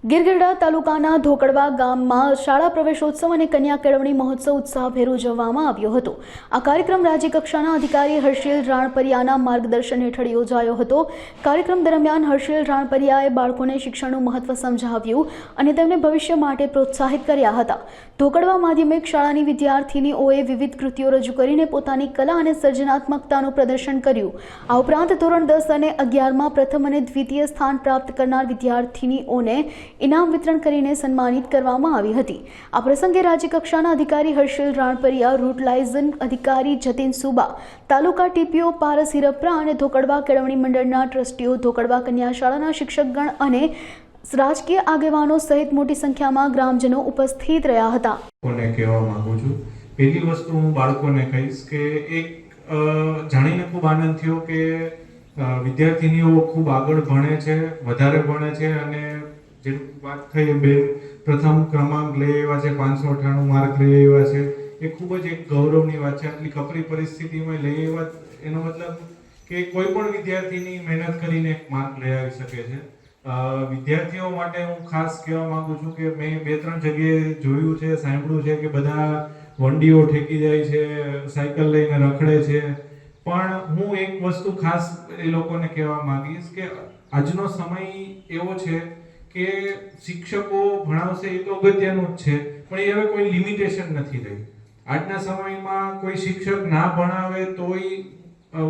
ગીરગઢડા તાલુકાના ધોકડવા ગામમાં શાળા પ્રવેશોત્સવ અને કન્યા કેળવણી મહોત્સવ ઉત્સાહભેર ઉજવવામાં આવ્યો હતો। આ કાર્યક્રમ રાજ્યકક્ષાના અધિકારી હર્ષિલ રાણપરિયાના માર્ગદર્શન હેઠળ યોજાયો હતો। કાર્યક્રમ દરમિયાન હર્ષિલ રાણપરિયાએ બાળકોને શિક્ષણનું મહત્વ સમજાવ્યું અને તેમને ભવિષ્ય માટે પ્રોત્સાહિત કર્યા હતા। ધોકડવા માધ્યમિક શાળાની વિદ્યાર્થીનીઓએ વિવિધ કૃતિઓ રજૂ કરીને પોતાની કલા અને સર્જનાત્મકતાનું પ્રદર્શન કર્યું। આ ઉપરાંત ધોરણ 10 અને 11માં પ્રથમ અને દ્વિતીય સ્થાન પ્રાપ્ત કરનાર વિદ્યાર્થીનીઓને इनाम वितरण કરીને સન્માનિત કરવામાં આવી હતી। આ પ્રસંગે રાજ્યકક્ષાના અધિકારી હર્ષિલ રાણપરિયા, રૂટ લાયઝન અધિકારી જતીન સુબા, તાલુકા ટીપીઓ પારસ હિરપરા અને ધોકડવા કેળવણી મંડળના ટ્રસ્ટીઓ, ધોકડવા કન્યા શાળાના શિક્ષકગણ અને રાજકીય આગેવાનો સહિત મોટી સંખ્યામાં ગ્રામજનો ઉપસ્થિત રહ્યા હતા। કોને કહેવા માંગુ છું, પહેલી વસ્તુ હું બાળકોને કહીશ કે એક જાણીને ખૂબ આનંદ થયો કે વિદ્યાર્થીનીઓ ખૂબ આગળ ભણે છે, વધારે ભણે છે અને જે વાત થઈ બેન પ્રથમ ક્રમાંક લઈ આવ્યા છે, 598 માર્ક લઈ આવ્યા છે, એ ખૂબ જ એક ગૌરવની વાત છે। આટલી કપરી પરિસ્થિતિમાં લઈ આવ્યા એનો મતલબ કે કોઈ પણ વિદ્યાર્થીની મહેનત કરીને એક માર્ક લઈ આવી શકે છે। વિદ્યાર્થીઓ માટે હું ખાસ કહેવા માંગુ છું કે મેં 2-3 જગ્યાએ જોયું છે, સાંભળ્યું છે કે બધા વંડીઓ ઠેકી જાય છે, સાયકલ લઈને રખડે છે, પણ હું એક વસ્તુ ખાસ એ લોકોને કહેવા માંગીશ કે આજનો સમય એવો છે કે શિક્ષકો ભણાવશે એ તો અગત્યનું જ છે, પણ એ હવે કોઈ લિમિટેશન નથી રહી। આજના સમયમાં કોઈ શિક્ષક ના ભણાવે તોય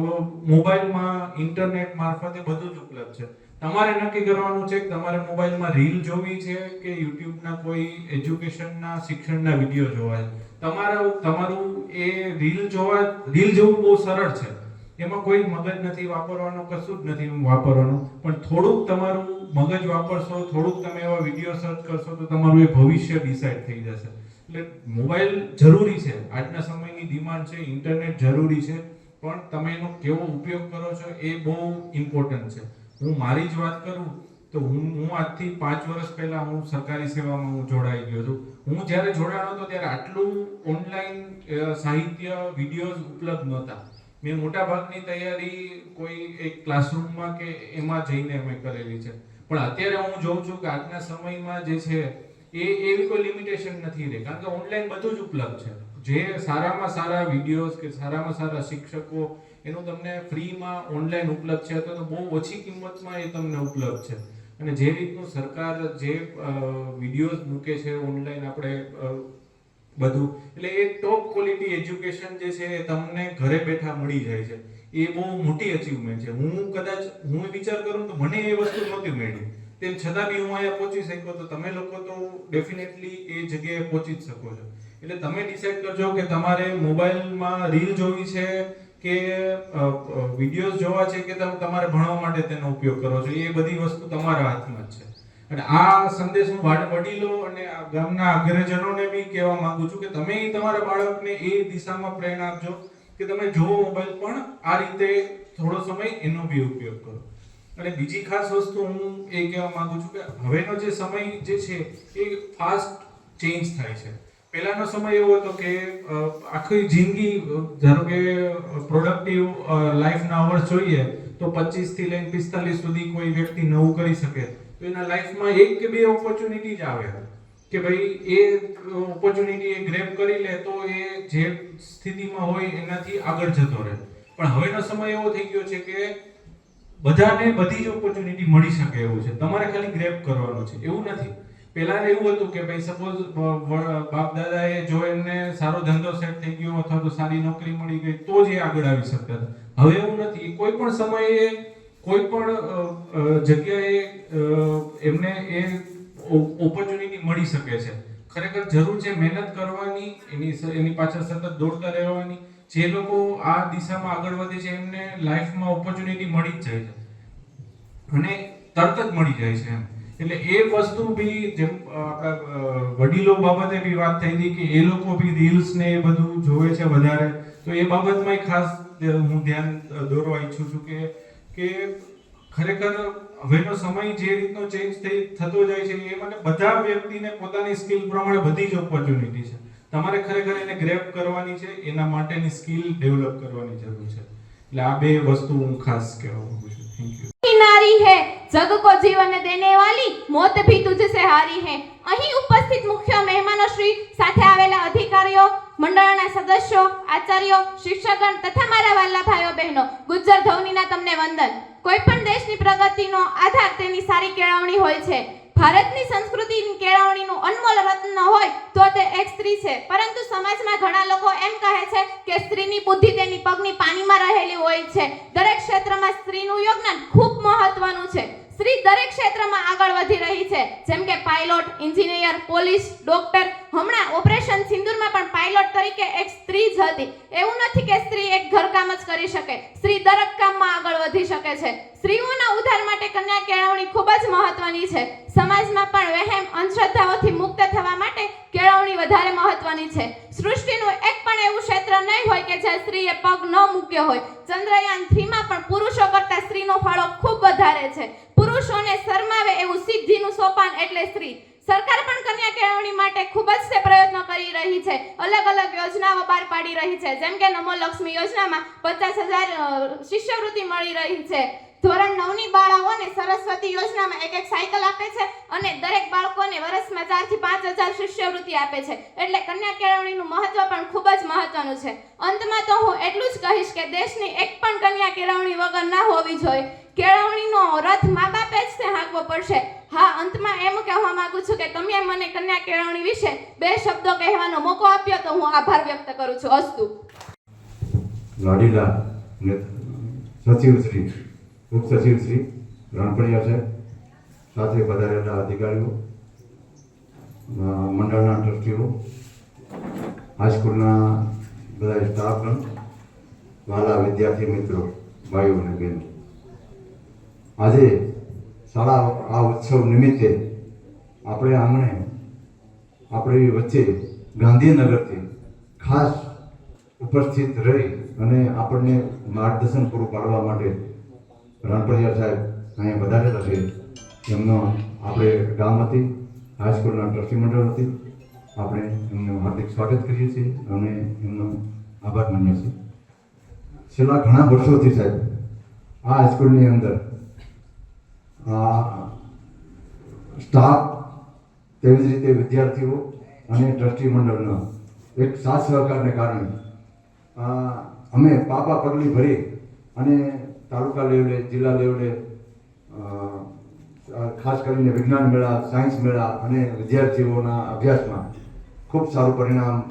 મોબાઈલમાં ઇન્ટરનેટ મારફતે બધું જ ઉપલબ્ધ છે। તમારે નક્કી કરવાનું છે કે તમારે મોબાઈલમાં રીલ જોવી છે કે યુટ્યુબના કોઈ એજ્યુકેશનના શિક્ષણના વિડીયો જોવા છે। તમારું એ રીલ જોવું બહુ સરળ છે, એમાં કોઈ મગજ નથી વાપરવાનો, કશું જ નથી વાપરવાનું, પણ થોડુંક તમારું મગજ વાપરશો, થોડુંક તમે એવા વિડીયો સર્ચ કરશો તો તમારું એ ભવિષ્ય ડિસાઈડ થઈ જશે। એટલે મોબાઈલ જરૂરી છે, આજના સમયની ડિમાન્ડ છે, ઇન્ટરનેટ જરૂરી છે, પણ તમે એનો કેવો ઉપયોગ કરો છો એ બહુ ઇમ્પોર્ટન્ટ છે। હું મારી જ વાત કરું તો હું આજથી 5 વર્ષ પહેલા હું સરકારી સેવામાં હું જોડાઈ ગયો છું। હું જ્યારે જોડાણો હતો ત્યારે આટલું ઓનલાઈન સાહિત્ય વિડીયોઝ ઉપલબ્ધ નહોતા। મેં મોટા ભાગની તૈયારી કોઈ એક ક્લાસરૂમમાં કે એમાં જઈને અમે કરેલી છે, પણ અત્યારે હું જોઉં છું કે આજના સમયમાં જે છે એ એવી કોઈ લિમિટેશન નથી રહી, કારણ કે ઓનલાઈન બધું જ ઉપલબ્ધ છે। જે સારામાં સારા વિડીયોઝ કે સારામાં સારા શિક્ષકો એનું તમને ફ્રીમાં ઓનલાઈન ઉપલબ્ધ છે, તો બહુ ઓછી કિંમતમાં એ તમને ઉપલબ્ધ છે। અને જે રીતનું સરકાર જે વિડીયોઝ મૂકે છે ઓનલાઈન આપણે બધું, એટલે એ ટોપ ક્વોલિટી એજ્યુકેશન જે છે એ તમને ઘરે બેઠા મળી જાય છે, એ બહુ મોટી અચીવમેન્ટ છે। હું વિચાર કરું તો મને એ વસ્તુ નહોતી મળી, તેમ છતાં બી હું અહીંયા પહોંચી શક્યો, તો તમે લોકો તો ડેફિનેટલી એ જગ્યાએ પહોંચી જ શકો છો। એટલે તમે ડિસાઈડ કરજો કે તમારે મોબાઈલમાં રીલ જોવી છે કે વિડીયોઝ જોવા છે કે તમારે ભણવા માટે તેનો ઉપયોગ કરો છો, એ બધી વસ્તુ તમારા હાથમાં જ છે। અને આ સંદેશ હું વડીલો અને ગામના અગ્રજનોને બી કહેવા માંગુ છું કે તમે તમારા બાળકને એ દિશામાં પ્રેરણા આપજો કે તમે જોવો મોબાઈલ, પણ આ રીતે થોડો સમય એનો બી ઉપયોગ કરો। અને બીજી ખાસ વસ્તુ હું એ કહેવા માંગુ છું કે હવેનો જે સમય જે છે એ ફાસ્ટ ચેન્જ થાય છે। પહેલાનો સમય એવો હતો કે આખી જિંદગી, ધારો કે પ્રોડક્ટિવ લાઈફના અવર્સ જોઈએ તો 25 થી લઈને 45 સુધી કોઈ વ્યક્તિ નવું કરી શકે, તો એના લાઈફમાં 1 કે 2 ઓપોર્ચ્યુનિટી જ આવે કે ભાઈ એ ઓપોર્ચ્યુનિટી એ ગ્રેબ કરી લે તો એ જે સ્થિતિમાં હોય એનાથી આગળ જતો રહે। પણ હવેનો સમય એવો થઈ ગયો છે કે બધાને બધી જ ઓપોર્ચ્યુનિટી મળી શકે એવું છે, તમારે ખાલી ગ્રેબ કરવાનું છે, એવું નથી। પહેલા એવું હતું કે ભાઈ સપોઝ બાપ દાદાએ જો એમને સારો ધંધો સેટ થઈ ગયો અથવા તો સારી નોકરી મળી ગઈ તો જ એ આગળ આવી શકતા હતા। હવે એવું નથી, કોઈ પણ સમયે કોઈ પણ જગ્યાએ એમને એ ઓપોર્ચ્યુનિટી મળી શકે છે। ખરેખર જરૂર છે મહેનત કરવાની, એની પાછળ સતત દોડતા રહેવાની। જે લોકો આ દિશામાં આગળ વધે છે એમને લાઈફમાં ઓપોર્ચ્યુનિટી મળી જ જાય છે અને તરત જ મળી જાય છે એમ। એટલે એ વસ્તુ બી જેમ આપણા વડીલો બાબતે બી વાત થઈ હતી કે એ લોકો બી રીલ્સ ને એ બધું જોવે છે વધારે, તો એ બાબતમાં ખાસ હું ધ્યાન દોરવા ઈચ્છું છું કે ખરેખર હવેનો સમય જે રીતનો ચેન્જ થતો જાય છે એ માટે બધા વ્યક્તિને પોતાની સ્કિલ પ્રમાણે બધી જ ઓપોર્ચ્યુનિટી છે, તમારે ખરેખર એને ગ્રેબ કરવાની છે, એના માટેની સ્કિલ ડેવલપ કરવાની જરૂર છે। એટલે આ બે વસ્તુ હું ખાસ કહેવા માંગુ છું। Thank you. नारी है जग को जीवन देने वाली मौत भी तुझसे हारी है। અહીં ઉપસ્થિત મુખ્ય મહેમાનો શ્રી સાથે આવેલા અધિકારીઓ, મંડળના સદસ્યો, આચાર્યો, શિક્ષકગણ તથા મારા વાલા ભાઈઓ બહેનો, ગુજ્જર ધવનીના તમને વંદન। કોઈ પણ દેશની પ્રગતિનો આધાર તેની સારી કેળવણી હોય છે। ભારતની સંસ્કૃતિની કેળવણીનું અનમોલ રત્ન હોય તો તે એક સ્ત્રી છે, પરંતુ સમાજમાં ઘણા લોકો એમ કહે છે કે સ્ત્રીની બુદ્ધિ તેની પગની પાનીમાં રહેલી હોય છે। દરેક ક્ષેત્રમાં સ્ત્રીનું યોગદાન ખૂબ મહત્વનું છે। સ્ત્રી દરેક ક્ષેત્રમાં આગળ વધી રહી છે, જેમ કે પાયલોટ, એન્જિનિયર, પોલીસ, ડોક્ટર, હમણાં ઓપરેશન સિંદૂરમાં પણ પાયલોટ તરીકે એક સ્ત્રી જ હતી। એવું નથી કે સ્ત્રી એક ઘરકામ જ કરી શકે, સ્ત્રી દરેક કામમાં આગળ વધી શકે છે। સ્ત્રીઓના ઉદ્ધાર માટે કન્યા કેળવણી ખૂબ જ મહત્વની છે। સમાજમાં પણ વહેમ અંધશ્રદ્ધાઓથી મુક્ત થવા માટે કેળવણી વધારે મહત્વની છે। સૃષ્ટિનું એક પણ એવું ક્ષેત્ર નહીં હોય કે જ્યાં સ્ત્રીએ પગ ન મૂક્યો હોય। ચંદ્રયાન 3માં પણ પુરુષો કરતા સ્ત્રીનો ફાળો ખૂબ વધારે છે। પુરુષોને શરમાવે એવું સિદ્ધિનું સોપાન એટલે સ્ત્રી। સરકાર પણ કન્યા કેળવણી માટે ખૂબ જ તે પ્રયત્નો કરી રહી છે। અલગ અલગ યોજનાઓ બહાર પાડી રહી છે, જેમ કે નમો લક્ષ્મી યોજનામાં 50,000 શિષ્યવૃત્તિ મળી રહી છે। ધોરણ 9ની બાળાઓને સરસ્વતી યોજનામાં એક સાયકલ આપે છે અને દરેક બાળકોને વર્ષમાં 4 થી 5,000 શિષ્યવૃત્તિ આપે છે। એટલે કન્યા કેળવણીનું મહત્વ પણ ખૂબ જ મહત્વનું છે। અંતમાં તો હું એટલું જ કહીશ કે દેશની એક પણ કન્યા કેળવણી વગર ના હોવી જોઈએ। કેળવણીનો રથ મા બાપે જ તે હાંકવો પડશે। હા, અંતમાં એમ કહેવા માંગુ છું કે તમે મને કન્યા કેળવણી વિશે 2 શબ્દો કહેવાનો મોકો આપ્યો તો હું આભાર વ્યક્ત કરું છું। અસ્તુ। લાડીલા સચિવ શ્રી, ઉપસચિવ શ્રી રાણપડિયા સાહેબ, સાથે પધારેલા અધિકારીઓ, મંડળના ટ્રસ્ટીઓ, હાઈસ્કૂલના બધા સ્ટાફગણ, વાલા વિદ્યાર્થી મિત્રો, ભાઈઓ અને બહેનો, આજે શાળા આ ઉત્સવ નિમિત્તે આપણે આંગણે આપણી વચ્ચે ગાંધીનગરથી ખાસ ઉપસ્થિત રહી અને આપણને માર્ગદર્શન પૂરું પાડવા માટે રાણપડિયા સાહેબ અહીંયા વધારેલા છે। એમનો આપણે ગામ હતી, હાઈસ્કૂલના ટ્રસ્ટી મંડળ હતી, આપણે એમનું હાર્દિક સ્વાગત કરીએ છીએ અને એમનો આભાર માનીએ છીએ। છેલ્લા ઘણા વર્ષોથી સાહેબ આ હાઈસ્કૂલની અંદર સ્ટાફ, તેવી જ રીતે વિદ્યાર્થીઓ અને ટ્રસ્ટી મંડળનો એક સાથ સહકારને કારણે અમે પાપા પગલી ભરી અને તાલુકા લેવલે, જિલ્લા લેવલે, ખાસ કરીને વિજ્ઞાન મેળા, સાયન્સ મેળા અને વિદ્યાર્થીઓના અભ્યાસમાં ખૂબ સારું પરિણામ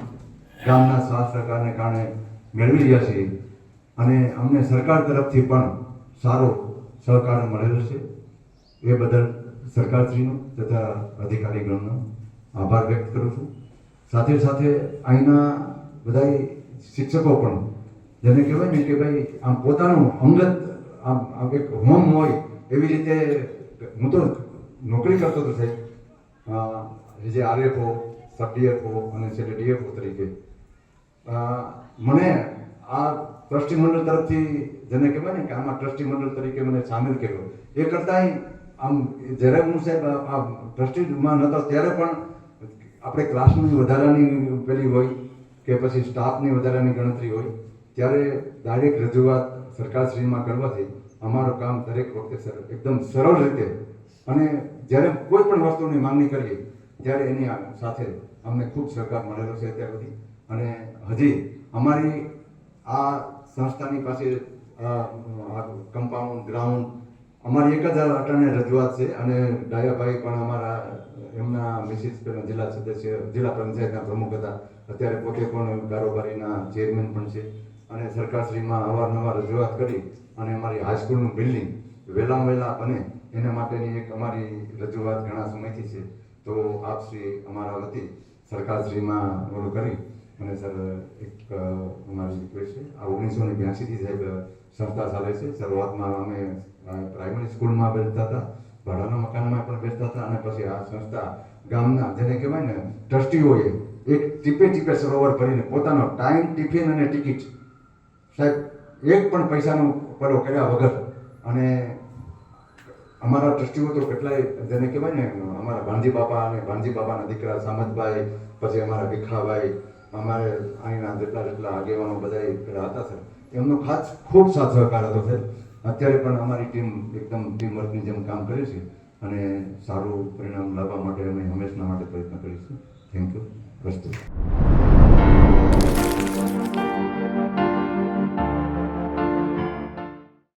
ગામના સાથ સહકારને કારણે મેળવી રહ્યા છીએ અને અમને સરકાર તરફથી પણ સારો સહકાર મળેલો છે। એ બદલ સરકારશ્રીનો તથા અધિકારીગણનો આભાર વ્યક્ત કરું છું। સાથે સાથે અહીંના બધા શિક્ષકો પણ, જેને કહેવાય ને કે ભાઈ આમ પોતાનું અંગત આમ એક હોમ હોય એવી રીતે, હું તો નોકરી કરતો હતો સાહેબ, જે આરએફઓ, સબ ડીએફઓ અને છેલ્લે ડીએફઓ તરીકે મને આ ટ્રસ્ટી મંડળ તરફથી, જેને કહેવાય ને કે આમાં ટ્રસ્ટી મંડળ તરીકે મને સામેલ કર્યો। એ કરતાં આમ જ્યારે હું સાહેબ આ ટ્રસ્ટીમાં નહોતો ત્યારે પણ આપણે ક્લાસની વધારાની પેલી હોય કે પછી સ્ટાફની વધારાની ગણતરી હોય ત્યારે ડાયરેક્ટ રજૂઆત સરકારશ્રીમાં કરવાથી અમારું કામ દરેક વખતે એકદમ સરળ રીતે, અને જ્યારે કોઈ પણ વસ્તુની માંગણી કરીએ ત્યારે એની સાથે અમને ખૂબ સહકાર મળેલો છે અત્યાર સુધી। અને હજી અમારી આ સંસ્થાની પાસે કમ્પાઉન્ડ, ગ્રાઉન્ડ અમારી એક જ અટાણે રજૂઆત છે અને ડાયાભાઈ પણ અમારા, એમના મિસિસ જિલ્લા સદસ્ય, જિલ્લા પંચાયતના પ્રમુખ હતા, અત્યારે પોતે પણ કારોબારીના ચેરમેન પણ છે અને સરકારશ્રીમાં અવારનવાર રજૂઆત કરી અને અમારી હાઈસ્કૂલનું બિલ્ડિંગ વહેલામાં વહેલા બને એના માટેની એક અમારી રજૂઆત ઘણા સમયથી છે। તો આપ શ્રી અમારા વતી સરકારશ્રીમાં ઓલું કરી અને સર એક અમારી રિક્વેસ્ટ છે। આ 1982થી સાહેબ સંસ્થા ચાલે છે। શરૂઆતમાં અમે પ્રાઇમરી સ્કૂલમાં બેસતા હતા, ભાડાના મકાનમાં પણ બેસતા હતા અને પછી આ સંસ્થા ગામના, જેને કહેવાય ને ટ્રસ્ટીઓએ એક ટીપે ટીપે સરોવર ભરીને પોતાનો ટાઈમ, ટિફિન અને ટિકિટ સાહેબ એક પણ પૈસાનો પડો કર્યા વગર, અને અમારા ટ્રસ્ટીઓ તો કેટલાય, જેને કહેવાય ને અમારા ભાણજી બાપા અને ભાણજી બાપાના દીકરા સામતભાઈ, પછી અમારા ભીખાભાઈ, અમારે અહીંના જેટલા આગેવાનો બધા હતા સર, એમનો ખાસ ખૂબ સાથ સહકાર હતો સર। અત્યારે પણ અમારી ટીમ એકદમ ટીમ વર્કની જેમ કામ કરે છે અને સારું પરિણામ લાવવા માટે અમે હંમેશના માટે પ્રયત્ન કરીશું. Thank you. પ્રસ્તુત.